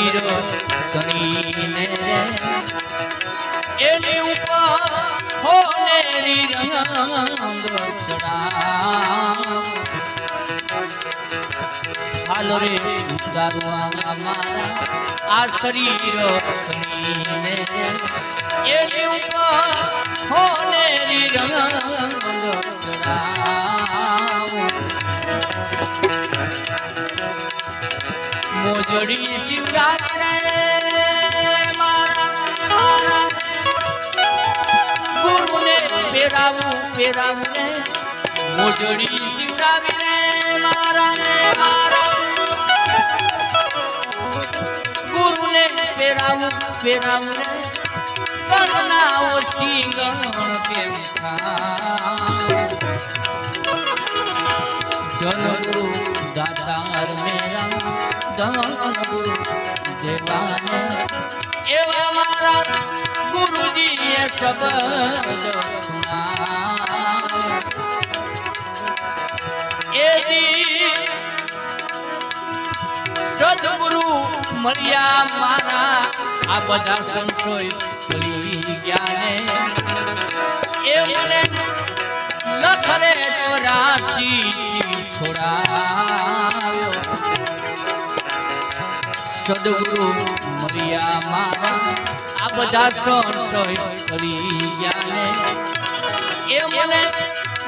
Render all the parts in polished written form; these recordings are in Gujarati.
શરીર તણીને એની ઉપર હોનેરી રંગ ચડાવ હાલો રે ગારુઆ મારા આ શરીર તણીને એની ઉપર હોનેરી રંગ ચડાવ મોજડી શિવરાત્રે મારા ગુરુને પેરાવું પેરાવું મોજડી શિવરાત્રે મારા ગુરુને પેરાવું પેરાવું કરનાઓ સિંગણ કેમ જનગુરુ દાતાર મેરા ધનગુરુ દેવાને એવા મારા ગુરુજીએ શબ્દ સુનાય એજી સદગુરુ મળ્યા મારા આ બધા સંશય ભૂલી ગયા એ મને લખરે 84 છોડાયો સદગુરુ મળ્યા મારા આ બધા સંશય ભૂલી ગયા એ મને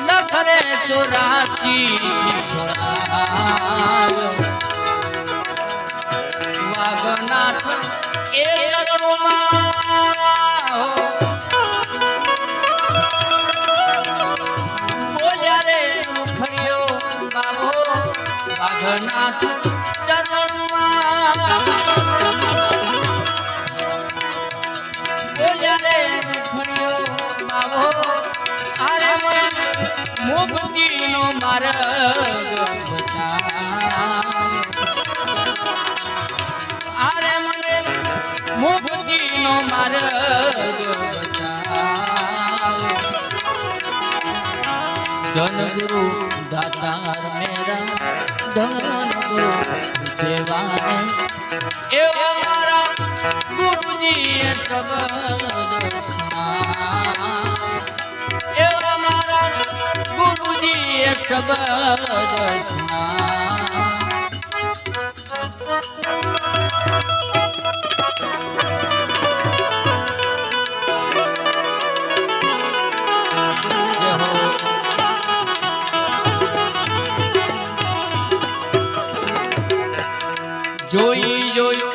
લખરે 84 છોડાયો વાગનાથ એ ચરણોમાં બોલ્યા રે મુખડ્યો બાબો વાગનાથ ચરણોમાં બોલ્યા રે મુખડ્યો બાબો આરે મુક્તિનો માર્ગ બતાવ આરે મને મુક્તિનો માર્ગ બતાવ ધનગુરુ દાતાર મેરા ધનગુરુ દેવાને એવા મારા ગુરુજીએ શબ્દ સુનાય એવા મારા ગુરુજીએ શબ્દ સુનાય જોઈ જોઈ